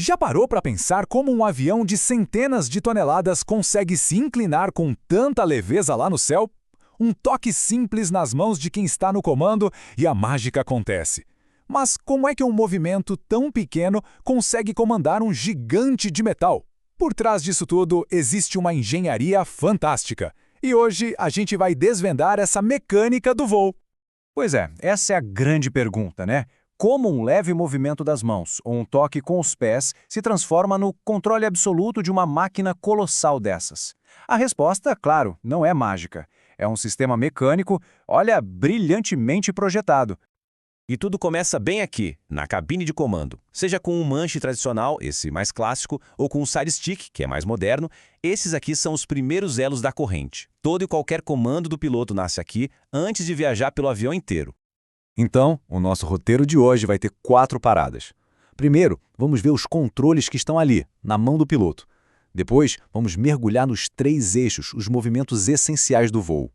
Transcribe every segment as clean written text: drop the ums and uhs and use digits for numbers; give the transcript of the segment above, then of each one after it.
Já parou para pensar como um avião de centenas de toneladas consegue se inclinar com tanta leveza lá no céu? Um toque simples nas mãos de quem está no comando e a mágica acontece. Mas como é que um movimento tão pequeno consegue comandar um gigante de metal? Por trás disso tudo existe uma engenharia fantástica. E hoje a gente vai desvendar essa mecânica do voo. Pois é, essa é a grande pergunta, né? Como um leve movimento das mãos ou um toque com os pés se transforma no controle absoluto de uma máquina colossal dessas? A resposta, claro, não é mágica. É um sistema mecânico, olha, brilhantemente projetado. E tudo começa bem aqui, na cabine de comando. Seja com um manche tradicional, esse mais clássico, ou com um side stick, que é mais moderno, esses aqui são os primeiros elos da corrente. Todo e qualquer comando do piloto nasce aqui antes de viajar pelo avião inteiro. Então, o nosso roteiro de hoje vai ter 4 paradas. Primeiro, vamos ver os controles que estão ali, na mão do piloto. Depois, vamos mergulhar nos 3 eixos, os movimentos essenciais do voo.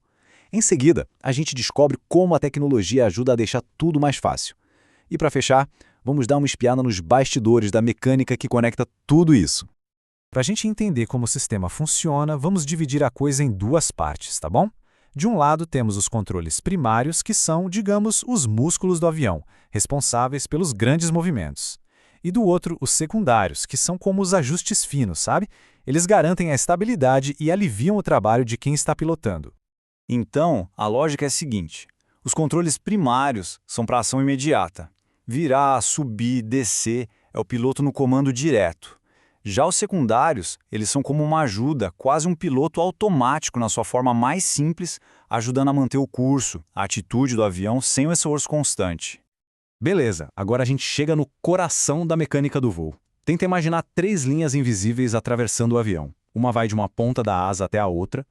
Em seguida, a gente descobre como a tecnologia ajuda a deixar tudo mais fácil. E para fechar, vamos dar uma espiada nos bastidores da mecânica que conecta tudo isso. Para a gente entender como o sistema funciona, vamos dividir a coisa em 2 partes, tá bom? De um lado, temos os controles primários, que são, digamos, os músculos do avião, responsáveis pelos grandes movimentos. E do outro, os secundários, que são como os ajustes finos, sabe? Eles garantem a estabilidade e aliviam o trabalho de quem está pilotando. Então, a lógica é a seguinte. Os controles primários são para ação imediata. Virar, subir, descer é o piloto no comando direto. Já os secundários, eles são como uma ajuda, quase um piloto automático na sua forma mais simples, ajudando a manter o curso, a atitude do avião sem o esforço constante. Beleza, agora a gente chega no coração da mecânica do voo. Tenta imaginar 3 linhas invisíveis atravessando o avião. Uma vai de uma ponta da asa até a outra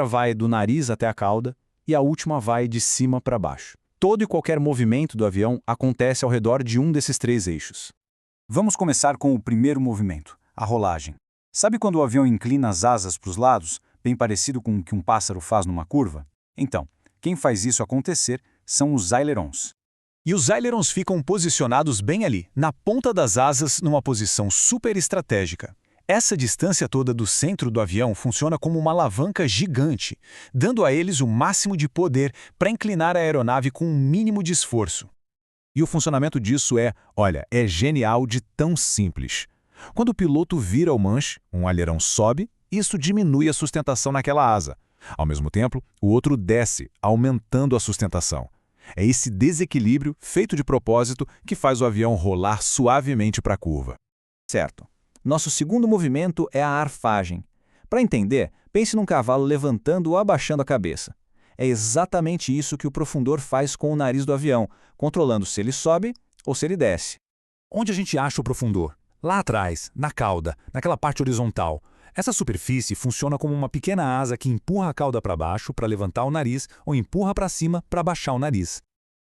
vai do nariz até a cauda e a última vai de cima para baixo. Todo e qualquer movimento do avião acontece ao redor de um desses 3 eixos. Vamos começar com o primeiro movimento, a rolagem. Sabe quando o avião inclina as asas para os lados, bem parecido com o que um pássaro faz numa curva? Então, quem faz isso acontecer são os ailerons. E os ailerons ficam posicionados bem ali, na ponta das asas, numa posição super estratégica. Essa distância toda do centro do avião funciona como uma alavanca gigante, dando a eles o máximo de poder para inclinar a aeronave com um mínimo de esforço. E o funcionamento disso é genial de tão simples. Quando o piloto vira o manche, um aileron sobe, isso diminui a sustentação naquela asa. Ao mesmo tempo, o outro desce, aumentando a sustentação. É esse desequilíbrio, feito de propósito, que faz o avião rolar suavemente para a curva. Certo. Nosso segundo movimento é a arfagem. Para entender, pense num cavalo levantando ou abaixando a cabeça. É exatamente isso que o profundor faz com o nariz do avião, controlando se ele sobe ou se ele desce. Onde a gente acha o profundor? Lá atrás, na cauda, naquela parte horizontal. Essa superfície funciona como uma pequena asa que empurra a cauda para baixo para levantar o nariz ou empurra para cima para baixar o nariz.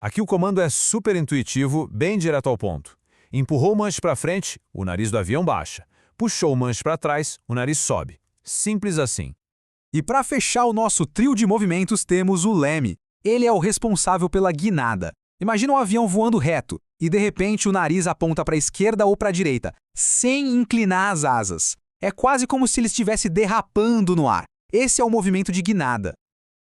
Aqui o comando é super intuitivo, bem direto ao ponto. Empurrou o manche para frente, o nariz do avião baixa. Puxou o manche para trás, o nariz sobe. Simples assim. E para fechar o nosso trio de movimentos temos o leme. Ele é o responsável pela guinada. Imagina um avião voando reto e de repente o nariz aponta para a esquerda ou para a direita, sem inclinar as asas. É quase como se ele estivesse derrapando no ar. Esse é o movimento de guinada.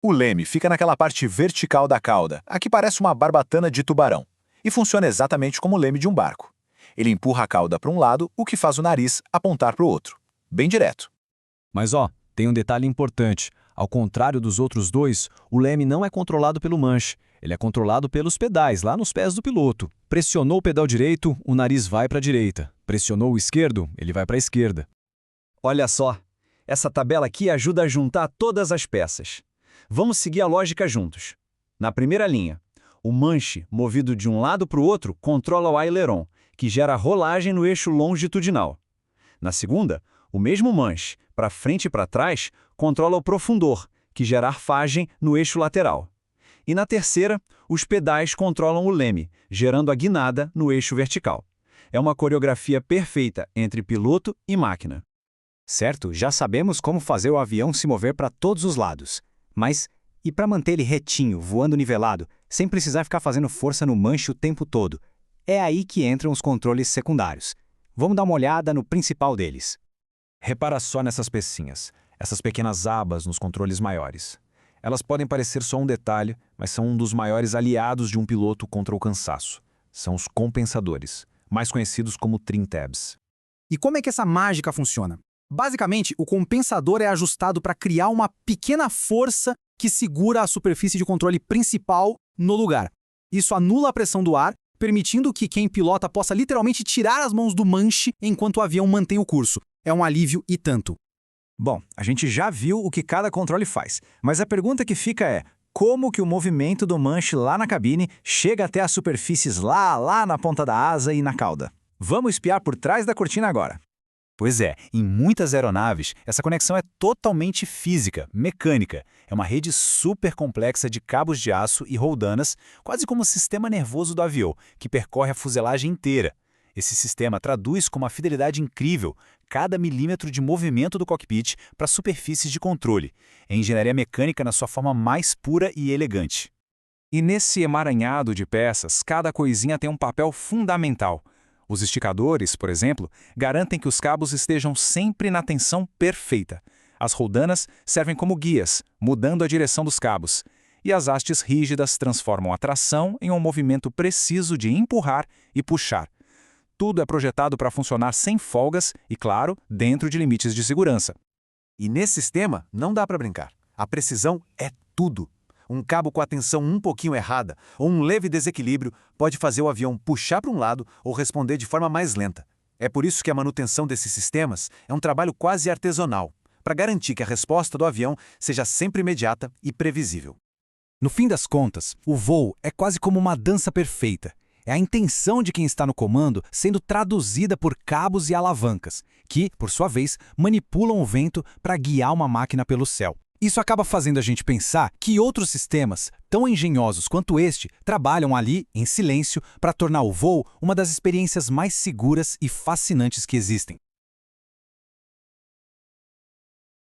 O leme fica naquela parte vertical da cauda, a que parece uma barbatana de tubarão, e funciona exatamente como o leme de um barco. Ele empurra a cauda para um lado, o que faz o nariz apontar para o outro. Bem direto. Mas tem um detalhe importante. Ao contrário dos outros 2, o leme não é controlado pelo manche. Ele é controlado pelos pedais, lá nos pés do piloto. Pressionou o pedal direito, o nariz vai para a direita. Pressionou o esquerdo, ele vai para a esquerda. Olha só, essa tabela aqui ajuda a juntar todas as peças. Vamos seguir a lógica juntos. Na primeira linha, o manche, movido de um lado para o outro, controla o aileron, que gera rolagem no eixo longitudinal. Na segunda, o mesmo manche, para frente e para trás, controla o profundor, que gera arfagem no eixo lateral. E na terceira, os pedais controlam o leme, gerando a guinada no eixo vertical. É uma coreografia perfeita entre piloto e máquina. Certo, já sabemos como fazer o avião se mover para todos os lados. Mas, e para manter ele retinho, voando nivelado, sem precisar ficar fazendo força no manche o tempo todo? É aí que entram os controles secundários. Vamos dar uma olhada no principal deles. Repara só nessas pecinhas, essas pequenas abas nos controles maiores. Elas podem parecer só um detalhe, mas são um dos maiores aliados de um piloto contra o cansaço. São os compensadores, mais conhecidos como trim tabs. E como é que essa mágica funciona? Basicamente, o compensador é ajustado para criar uma pequena força que segura a superfície de controle principal no lugar. Isso anula a pressão do ar, permitindo que quem pilota possa literalmente tirar as mãos do manche enquanto o avião mantém o curso. É um alívio e tanto. Bom, a gente já viu o que cada controle faz, mas a pergunta que fica é: como que o movimento do manche lá na cabine chega até as superfícies lá na ponta da asa e na cauda? Vamos espiar por trás da cortina agora. Pois é, em muitas aeronaves, essa conexão é totalmente física, mecânica. É uma rede super complexa de cabos de aço e roldanas, quase como o sistema nervoso do avião, que percorre a fuselagem inteira. Esse sistema traduz com uma fidelidade incrível cada milímetro de movimento do cockpit para superfícies de controle. É engenharia mecânica na sua forma mais pura e elegante. E nesse emaranhado de peças, cada coisinha tem um papel fundamental. Os esticadores, por exemplo, garantem que os cabos estejam sempre na tensão perfeita. As roldanas servem como guias, mudando a direção dos cabos. E as hastes rígidas transformam a tração em um movimento preciso de empurrar e puxar. Tudo é projetado para funcionar sem folgas e, claro, dentro de limites de segurança. E nesse sistema não dá para brincar. A precisão é tudo. Um cabo com a tensão um pouquinho errada ou um leve desequilíbrio pode fazer o avião puxar para um lado ou responder de forma mais lenta. É por isso que a manutenção desses sistemas é um trabalho quase artesanal, para garantir que a resposta do avião seja sempre imediata e previsível. No fim das contas, o voo é quase como uma dança perfeita. É a intenção de quem está no comando sendo traduzida por cabos e alavancas, que, por sua vez, manipulam o vento para guiar uma máquina pelo céu. Isso acaba fazendo a gente pensar que outros sistemas, tão engenhosos quanto este, trabalham ali, em silêncio, para tornar o voo uma das experiências mais seguras e fascinantes que existem.